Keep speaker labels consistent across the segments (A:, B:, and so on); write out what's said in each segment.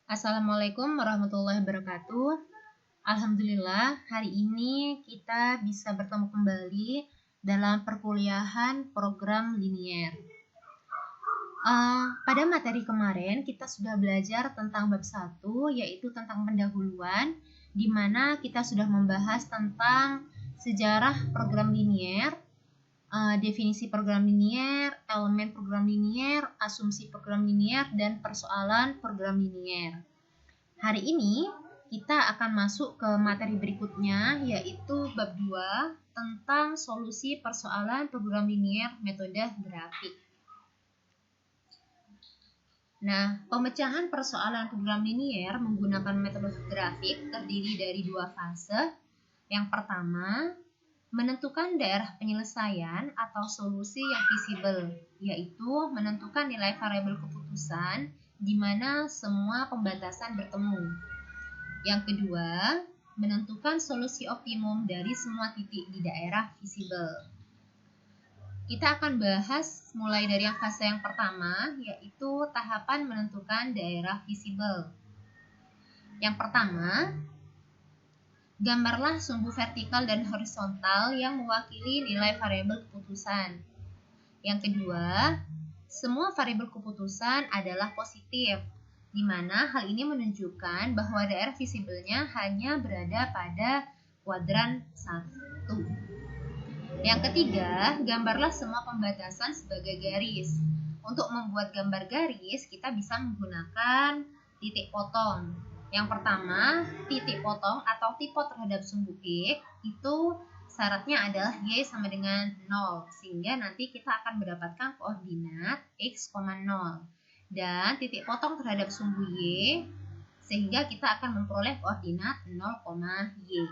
A: Assalamualaikum warahmatullahi wabarakatuh. Alhamdulillah, hari ini kita bisa bertemu kembali dalam perkuliahan program linier. Pada materi kemarin kita sudah belajar tentang bab 1, yaitu tentang pendahuluan, di mana kita sudah membahas tentang sejarah program linier, definisi program linier, elemen program linier, asumsi program linier, dan persoalan program linier. Hari ini kita akan masuk ke materi berikutnya, yaitu bab 2 tentang solusi persoalan program linier metode grafik. Nah, pemecahan persoalan program linier menggunakan metode grafik terdiri dari dua fase. Yang pertama, menentukan daerah penyelesaian atau solusi yang visible, yaitu menentukan nilai variabel keputusan di mana semua pembatasan bertemu. Yang kedua, menentukan solusi optimum dari semua titik di daerah visible. Kita akan bahas mulai dari yang fase yang pertama, yaitu tahapan menentukan daerah visible. Yang pertama, gambarlah sumbu vertikal dan horizontal yang mewakili nilai variabel keputusan. Yang kedua, semua variabel keputusan adalah positif, di mana hal ini menunjukkan bahwa daerah visiblenya hanya berada pada kuadran 1. Yang ketiga, gambarlah semua pembatasan sebagai garis. Untuk membuat gambar garis, kita bisa menggunakan titik potong. Yang pertama, titik potong atau tipo terhadap sumbu X itu syaratnya adalah Y sama dengan 0, sehingga nanti kita akan mendapatkan koordinat X, 0. Dan titik potong terhadap sumbu Y, sehingga kita akan memperoleh koordinat 0, Y.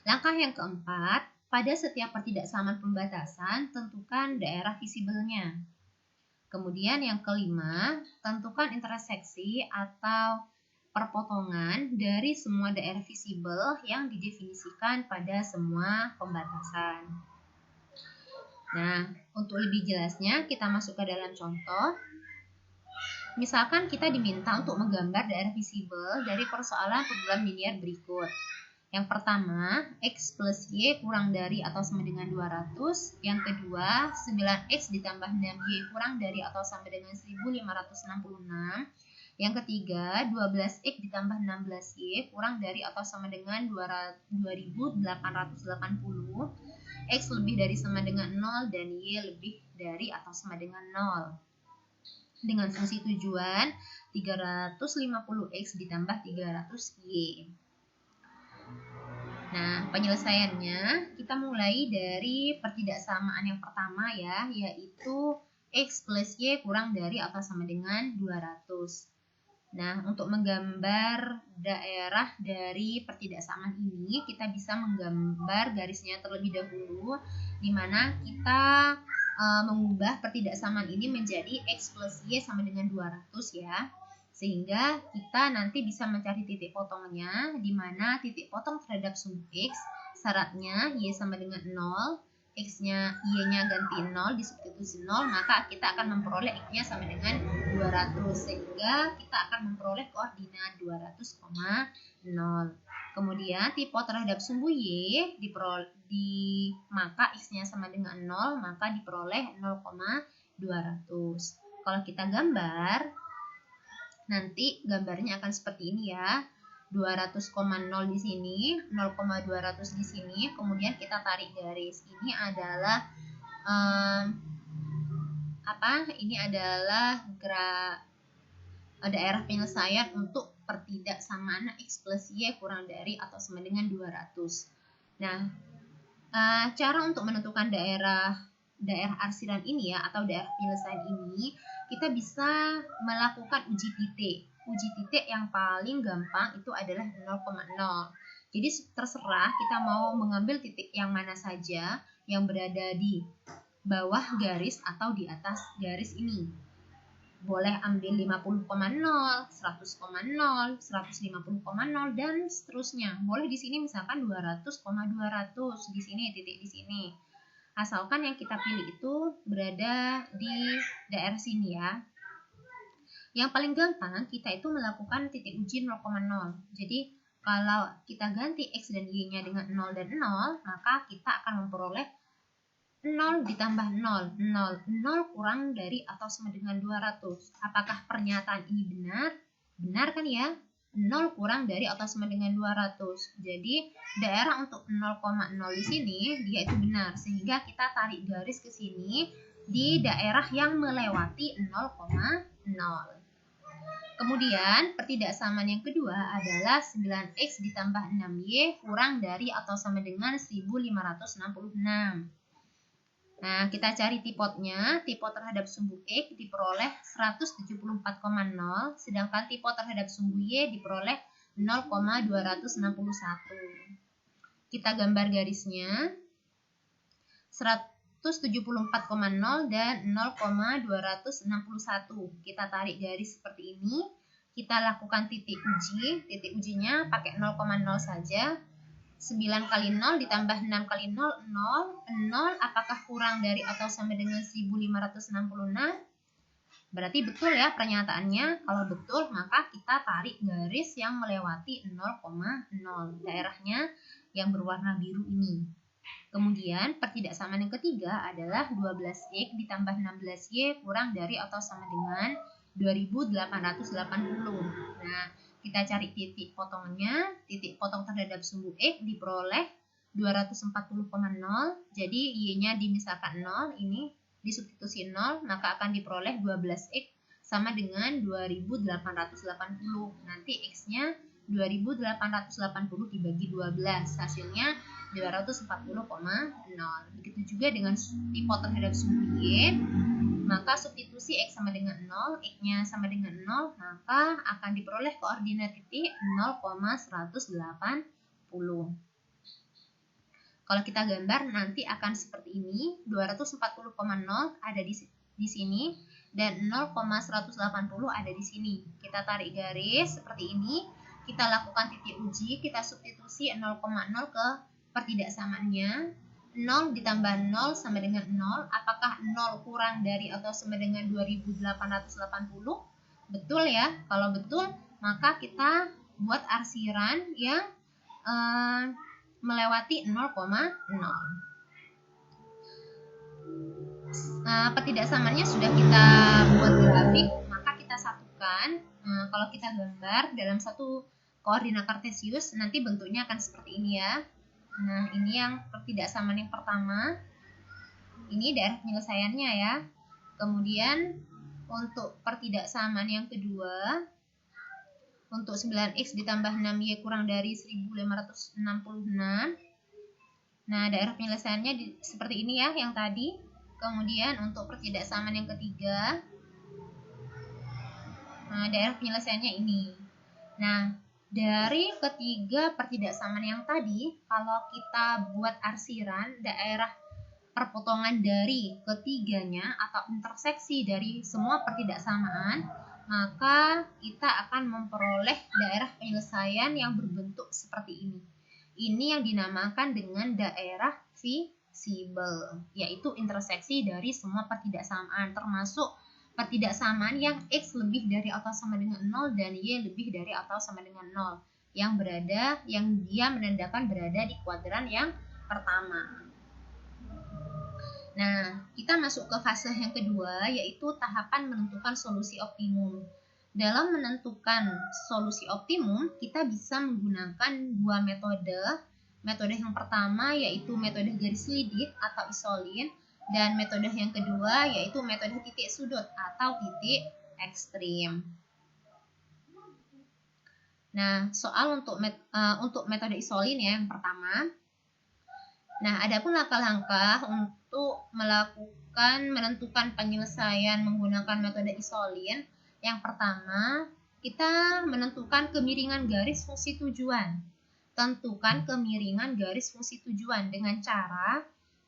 A: Langkah yang keempat, pada setiap pertidaksamaan pembatasan, tentukan daerah visiblenya. Kemudian yang kelima, tentukan interseksi atau perpotongan dari semua daerah visible yang didefinisikan pada semua pembatasan. Nah, untuk lebih jelasnya kita masuk ke dalam contoh. Misalkan kita diminta untuk menggambar daerah visible dari persoalan program linier berikut. Yang pertama, X plus Y kurang dari atau sama dengan 200. Yang kedua, 9X ditambah 6Y kurang dari atau sama dengan 1566. Yang ketiga, 12X ditambah 16Y kurang dari atau sama dengan 2880. X lebih dari sama dengan 0 dan Y lebih dari atau sama dengan 0. Dengan fungsi tujuan 350X ditambah 300Y. Nah, penyelesaiannya kita mulai dari pertidaksamaan yang pertama ya, yaitu X plus Y kurang dari atau sama dengan 200. Nah, untuk menggambar daerah dari pertidaksamaan ini, kita bisa menggambar garisnya terlebih dahulu, di mana kita mengubah pertidaksamaan ini menjadi X plus Y sama dengan 200 ya. Sehingga kita nanti bisa mencari titik potongnya, di mana titik potong terhadap sumbu X, syaratnya Y sama dengan 0, X-nya, Y-nya ganti 0, disubstitusi 0, maka kita akan memperoleh X-nya sama dengan 200, sehingga kita akan memperoleh koordinat 200,0. Kemudian tipo terhadap sumbu Y, maka X-nya sama dengan 0, maka diperoleh 0,200. Kalau kita gambar, nanti gambarnya akan seperti ini ya. 200,0 di sini, 0,200 di sini, kemudian kita tarik garis. Ini adalah Ini adalah daerah penyelesaian untuk pertidaksamaan X plus Y kurang dari atau sama dengan 200. Nah, cara untuk menentukan daerah arsiran ini ya, atau daerah penyelesaian ini, kita bisa melakukan uji titik. Uji titik yang paling gampang itu adalah 0,0. Jadi terserah kita mau mengambil titik yang mana saja yang berada di bawah garis atau di atas garis ini. Boleh ambil 50,0, 100,0, 150,0 dan seterusnya. Boleh di sini misalkan 200,200 di sini, titik di sini. Asalkan yang kita pilih itu berada di daerah sini ya. Yang paling gampang kita itu melakukan titik uji 0,0. Jadi kalau kita ganti X dan Y-nya dengan 0 dan 0, maka kita akan memperoleh 0 ditambah 0. 0 kurang dari atau sama dengan 200. Apakah pernyataan ini benar? Benar kan ya? 0 kurang dari atau sama dengan 200. Jadi daerah untuk 0,0 di sini dia itu benar. Sehingga kita tarik garis ke sini di daerah yang melewati 0,0. Kemudian pertidaksamaan yang kedua adalah 9X ditambah 6Y kurang dari atau sama dengan 1566. Nah, kita cari tipotnya. Tipot terhadap sumbu X diperoleh 174,0, sedangkan tipot terhadap sumbu Y diperoleh 0,261. Kita gambar garisnya. 174,0 dan 0,261. Kita tarik garis seperti ini. Kita lakukan titik uji. Titik ujinya pakai 0,0 saja. 9 kali 0 ditambah 6 kali 0, 0. 0 apakah kurang dari atau sama dengan 1566? Berarti betul ya pernyataannya. Kalau betul, maka kita tarik garis yang melewati 0,0. Daerahnya yang berwarna biru ini. Kemudian pertidaksamaan yang ketiga adalah 12X ditambah 16Y kurang dari atau sama dengan 2880. Nah, kita cari titik potongnya. Titik potong terhadap sumbu X diperoleh 240,0. Jadi Y-nya dimisalkan 0, ini disubstitusi 0, maka akan diperoleh 12X sama dengan 2880. Nanti X-nya 2880 dibagi 12, hasilnya 240,0. Begitu juga dengan tipot terhadap sumbu Y, maka substitusi X sama dengan 0, X-nya sama dengan 0, maka akan diperoleh koordinat titik 0,180. Kalau kita gambar nanti akan seperti ini, 240,0 ada di sini, dan 0,180 ada di sini. Kita tarik garis seperti ini, kita lakukan titik uji, kita substitusi 0,0 ke pertidaksamaannya. 0 ditambah 0 sama dengan 0. Apakah 0 kurang dari atau sama dengan 2880? Betul ya. Kalau betul, maka kita buat arsiran yang melewati 0,0. Pertidaksamaannya sudah kita buat grafik, maka kita satukan. Kalau kita gambar dalam satu koordinat kartesius, nanti bentuknya akan seperti ini ya. Nah, ini yang pertidaksamaan yang pertama. Ini daerah penyelesaiannya ya. Kemudian untuk pertidaksamaan yang kedua, untuk 9X ditambah 6Y kurang dari 1566. Nah, daerah penyelesaiannya seperti ini ya, yang tadi. Kemudian untuk pertidaksamaan yang ketiga, nah, daerah penyelesaiannya ini. Nah, dari ketiga pertidaksamaan yang tadi, kalau kita buat arsiran daerah perpotongan dari ketiganya atau interseksi dari semua pertidaksamaan, maka kita akan memperoleh daerah penyelesaian yang berbentuk seperti ini. Ini yang dinamakan dengan daerah visible, yaitu interseksi dari semua pertidaksamaan, termasuk pertidaksamaan yang X lebih dari atau sama dengan 0 dan Y lebih dari atau sama dengan 0, yang dia menandakan berada di kuadran yang pertama. Nah, kita masuk ke fase yang kedua, yaitu tahapan menentukan solusi optimum. Dalam menentukan solusi optimum, kita bisa menggunakan dua metode. Metode yang pertama yaitu metode garis lidik atau isolin, dan metode yang kedua yaitu metode titik sudut atau titik ekstrim. Nah, soal untuk metode isolin ya yang pertama. Nah, adapun langkah-langkah untuk menentukan penyelesaian menggunakan metode isolin. Yang pertama, kita menentukan kemiringan garis fungsi tujuan. Tentukan kemiringan garis fungsi tujuan dengan cara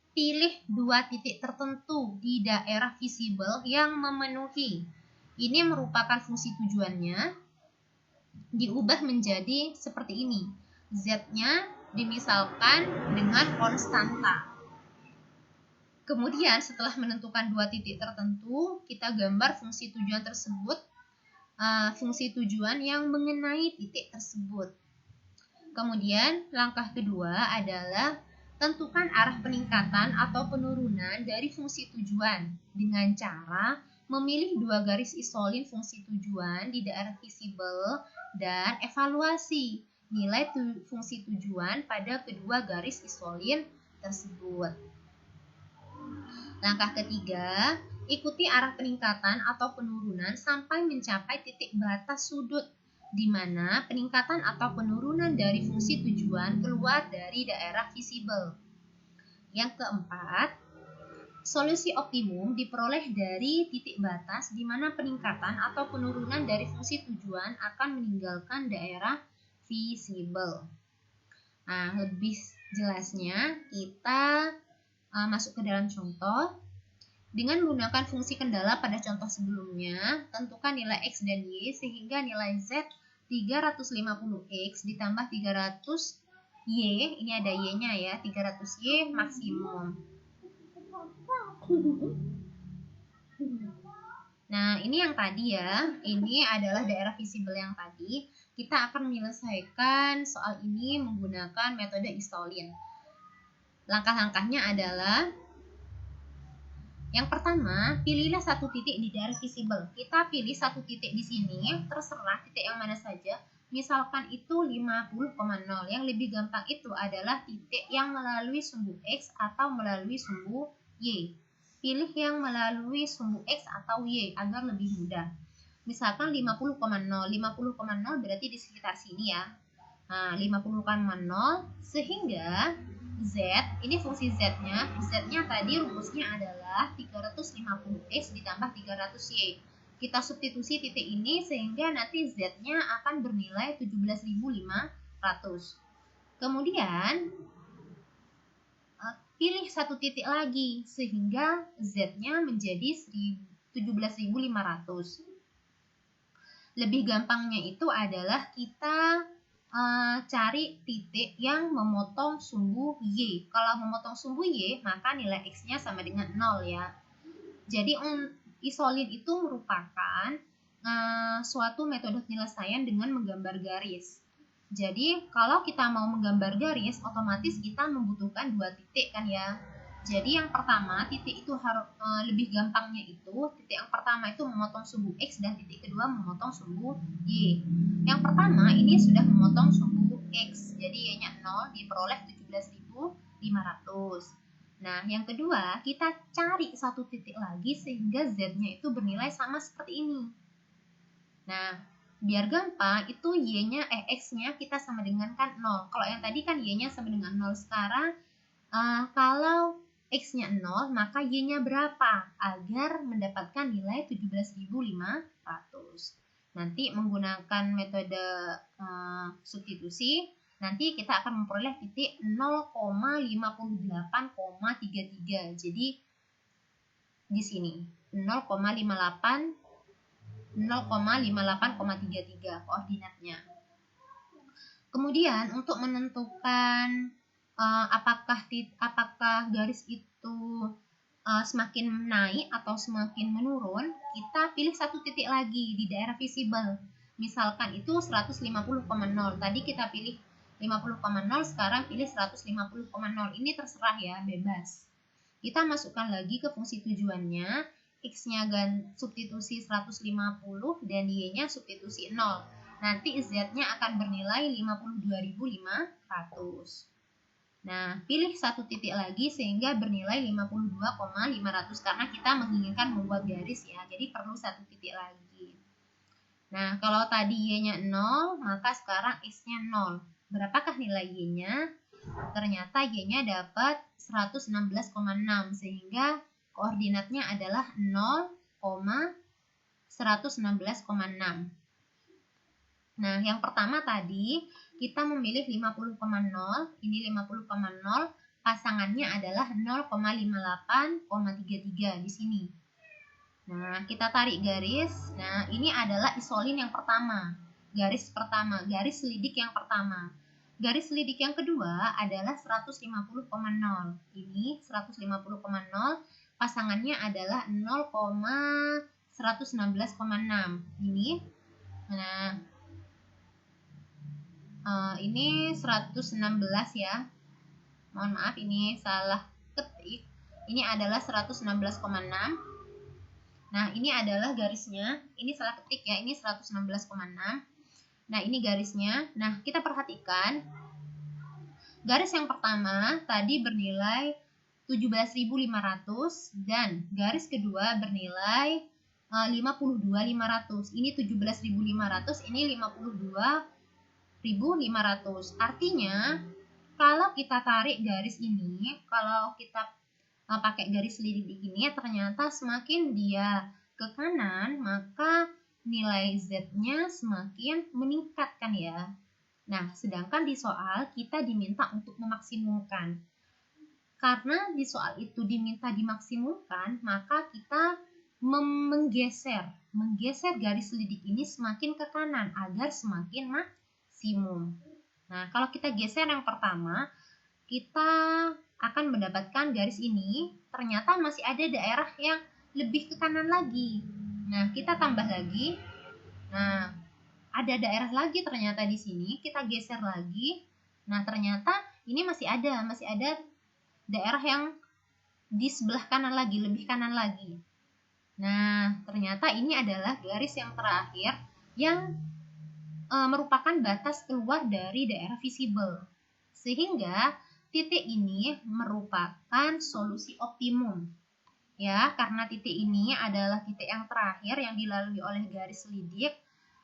A: pilih dua titik tertentu di daerah visible yang memenuhi. Ini merupakan fungsi tujuannya. Diubah menjadi seperti ini. Z-nya dimisalkan dengan konstanta. Kemudian setelah menentukan dua titik tertentu, kita gambar fungsi tujuan tersebut fungsi tujuan yang mengenai titik tersebut. Kemudian langkah kedua adalah tentukan arah peningkatan atau penurunan dari fungsi tujuan dengan cara memilih dua garis isolin fungsi tujuan di daerah visible dan evaluasi nilai fungsi tujuan pada kedua garis isolin tersebut. Langkah ketiga, ikuti arah peningkatan atau penurunan sampai mencapai titik batas sudut di mana peningkatan atau penurunan dari fungsi tujuan keluar dari daerah visible. Yang keempat, solusi optimum diperoleh dari titik batas di mana peningkatan atau penurunan dari fungsi tujuan akan meninggalkan daerah visible. Nah, lebih jelasnya kita masuk ke dalam contoh. Dengan menggunakan fungsi kendala pada contoh sebelumnya, tentukan nilai X dan Y sehingga nilai Z 350X ditambah 300Y, ini ada Y-nya ya, 300Y maksimum. Nah, ini yang tadi ya, ini adalah daerah visible yang tadi. Kita akan menyelesaikan soal ini menggunakan metode isolin. Langkah-langkahnya adalah yang pertama, pilihlah satu titik di daerah visible. Kita pilih satu titik di sini, terserah titik yang mana saja. Misalkan itu 50,0. Yang lebih gampang itu adalah titik yang melalui sumbu X atau melalui sumbu Y. Pilih yang melalui sumbu X atau Y agar lebih mudah. Misalkan 50,0. 50,0 berarti di sekitar sini ya. Nah, 50,0 sehingga Z, ini fungsi Z-nya. Z-nya tadi rumusnya adalah 350X ditambah 300Y. Kita substitusi titik ini sehingga nanti Z-nya akan bernilai 17.500. Kemudian pilih satu titik lagi sehingga Z-nya menjadi 17.500. Lebih gampangnya itu adalah kita cari titik yang memotong sumbu Y. Kalau memotong sumbu Y, maka nilai X-nya sama dengan 0 ya. Jadi isolin itu merupakan suatu metode penyelesaian dengan menggambar garis. Jadi kalau kita mau menggambar garis, otomatis kita membutuhkan dua titik kan ya. Jadi yang pertama, titik itu harus lebih gampangnya itu, titik yang pertama itu memotong sumbu X dan titik kedua memotong sumbu Y. Yang pertama ini sudah memotong sumbu X, jadi Y-nya 0 diperoleh 17.500. Nah, yang kedua kita cari satu titik lagi sehingga Z-nya itu bernilai sama seperti ini. Nah, biar gampang itu Y-nya X-nya kita sama dengan kan 0. Kalau yang tadi kan Y-nya sama dengan 0, sekarang kalau X-nya 0, maka Y-nya berapa? Agar mendapatkan nilai 17.500. Nanti menggunakan metode substitusi, nanti kita akan memperoleh titik 0,58,33. Jadi di sini 0,58,33 koordinatnya. Kemudian untuk menentukan apakah garis itu semakin naik atau semakin menurun, kita pilih satu titik lagi di daerah visible. Misalkan itu 150,0. Tadi kita pilih 50,0, sekarang pilih 150,0. Ini terserah ya, bebas. Kita masukkan lagi ke fungsi tujuannya. X-nya substitusi 150 dan Y-nya substitusi 0. Nanti Z-nya akan bernilai 52.500. Nah, pilih satu titik lagi sehingga bernilai 52.500 karena kita menginginkan membuat garis ya. Jadi perlu satu titik lagi. Nah, kalau tadi Y-nya 0, maka sekarang X-nya 0. Berapakah nilai Y-nya? Ternyata Y-nya dapat 116,6 sehingga koordinatnya adalah 0,116,6. Nah, yang pertama tadi kita memilih 50,0, ini 50,0, pasangannya adalah 0,58,33 di sini. Nah, kita tarik garis. Nah, ini adalah isolin yang pertama. Garis pertama, garis selidik yang pertama. Garis selidik yang kedua adalah 150,0. Ini 150,0, pasangannya adalah 0,116,6. Ini Nah, ini 116 ya. Mohon maaf, ini salah ketik. Ini adalah 116,6. Nah, ini adalah garisnya. Ini salah ketik ya. Ini 116,6. Nah, ini garisnya. Nah, kita perhatikan. Garis yang pertama tadi bernilai 17.500 dan garis kedua bernilai 52.500. Ini 17.500, ini 52.500. Artinya kalau kita tarik garis ini, kalau kita pakai garis lidik ini, ternyata semakin dia ke kanan, maka nilai Z-nya semakin meningkat kan ya. Nah, sedangkan di soal kita diminta untuk memaksimumkan. Karena di soal itu diminta dimaksimumkan, maka kita menggeser garis lidik ini semakin ke kanan agar semakin maksimum. Nah, kalau kita geser yang pertama, kita akan mendapatkan garis ini, ternyata masih ada daerah yang lebih ke kanan lagi. Nah, kita tambah lagi. Nah, ada daerah lagi ternyata di sini, kita geser lagi. Nah, ternyata ini masih ada daerah yang di sebelah kanan lagi, lebih kanan lagi. Nah, ternyata ini adalah garis yang terakhir yang merupakan batas keluar dari daerah visible. Sehingga titik ini merupakan solusi optimum. Ya, karena titik ini adalah titik yang terakhir yang dilalui oleh garis lidik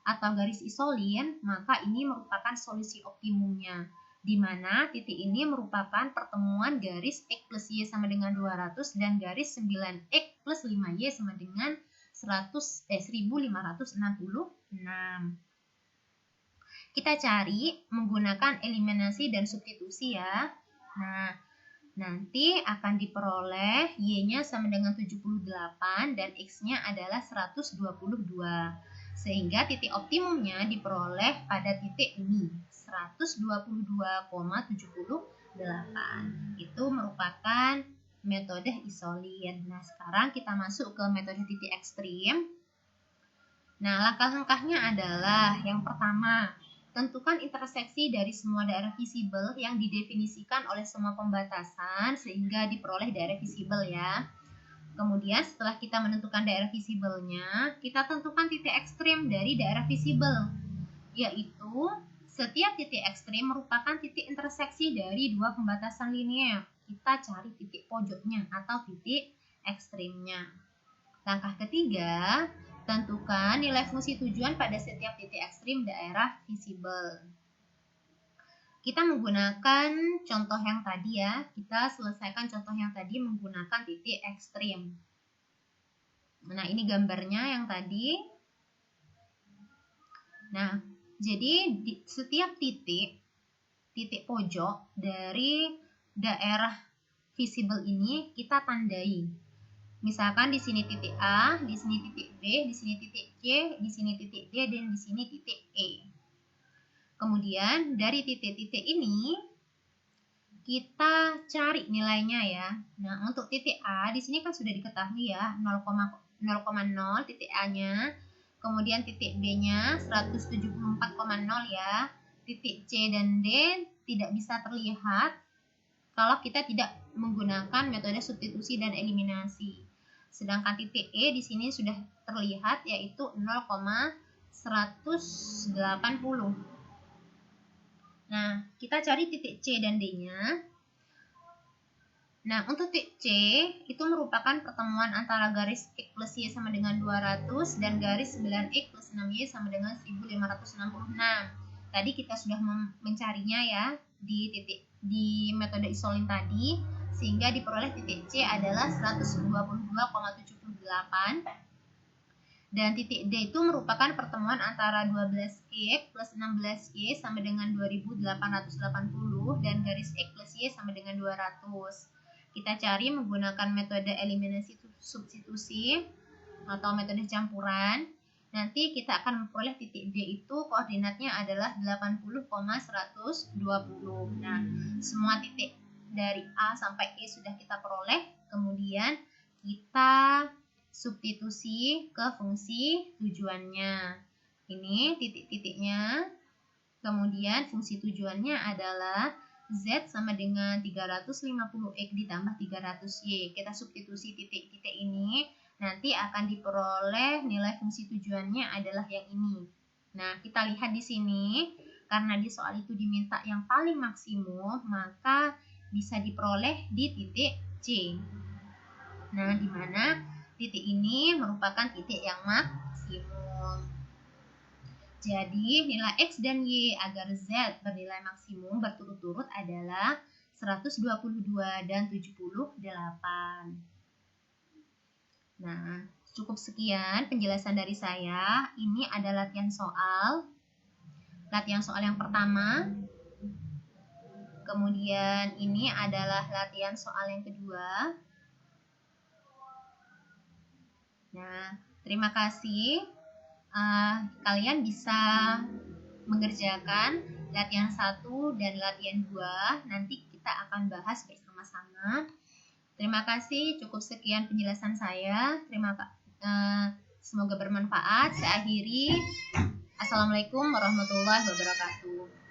A: atau garis isolin, maka ini merupakan solusi optimumnya, di mana titik ini merupakan pertemuan garis X plus Y sama dengan 200 dan garis 9X plus 5Y sama dengan 1566. Kita cari menggunakan eliminasi dan substitusi ya. Nah, nanti akan diperoleh Y-nya sama dengan 78 dan X-nya adalah 122. Sehingga titik optimumnya diperoleh pada titik ini, 122,78. Itu merupakan metode isolin. Nah, sekarang kita masuk ke metode titik ekstrim. Nah, langkah-langkahnya adalah yang pertama, tentukan interseksi dari semua daerah visible yang didefinisikan oleh semua pembatasan sehingga diperoleh daerah visible ya. Kemudian setelah kita menentukan daerah visible-nya, kita tentukan titik ekstrim dari daerah visible, yaitu setiap titik ekstrim merupakan titik interseksi dari dua pembatasan linear. Kita cari titik pojoknya atau titik ekstrimnya. Langkah ketiga, tentukan nilai fungsi tujuan pada setiap titik ekstrim daerah visible. Kita menggunakan contoh yang tadi ya. Kita selesaikan contoh yang tadi menggunakan titik ekstrim. Nah, ini gambarnya yang tadi. Nah, jadi di setiap titik pojok dari daerah visible ini kita tandai. Misalkan di sini titik A, di sini titik B, di sini titik C, di sini titik D, dan di sini titik E. Kemudian dari titik-titik ini kita cari nilainya ya. Nah, untuk titik A di sini kan sudah diketahui ya, 0,0 titik A-nya. Kemudian titik B-nya 174,0 ya. Titik C dan D tidak bisa terlihat kalau kita tidak menggunakan metode substitusi dan eliminasi. Sedangkan titik E di sini sudah terlihat yaitu 0,180. Nah, kita cari titik C dan D-nya. Nah, untuk titik C itu merupakan pertemuan antara garis X plus Y sama dengan 200 dan garis 9X plus 6Y sama dengan 1566. Tadi kita sudah mencarinya ya di metode isolin tadi, sehingga diperoleh titik C adalah 122,78. Dan titik D itu merupakan pertemuan antara 12X plus 16Y sama dengan 2880 dan garis X plus Y sama dengan 200. Kita cari menggunakan metode eliminasi substitusi atau metode campuran. Nanti kita akan memperoleh titik D itu koordinatnya adalah 80,120. Nah, semua titik dari A sampai E sudah kita peroleh. Kemudian kita substitusi ke fungsi tujuannya. Ini titik-titiknya. Kemudian fungsi tujuannya adalah Z sama dengan 350X ditambah 300Y. Kita substitusi titik-titik ini, nanti akan diperoleh nilai fungsi tujuannya adalah yang ini. Nah, kita lihat di sini, karena di soal itu diminta yang paling maksimum, maka bisa diperoleh di titik C. Nah, di mana titik ini merupakan titik yang maksimum. Jadi, nilai X dan Y agar Z bernilai maksimum berturut-turut adalah 122 dan 78. Nah, cukup sekian penjelasan dari saya. Ini ada latihan soal. Latihan soal yang pertama. Kemudian ini adalah latihan soal yang kedua. Nah, terima kasih. Kalian bisa mengerjakan latihan 1 dan latihan 2. Nanti kita akan bahas bersama-sama. Terima kasih, cukup sekian penjelasan saya. Semoga bermanfaat. Saya akhiri. Assalamualaikum warahmatullahi wabarakatuh.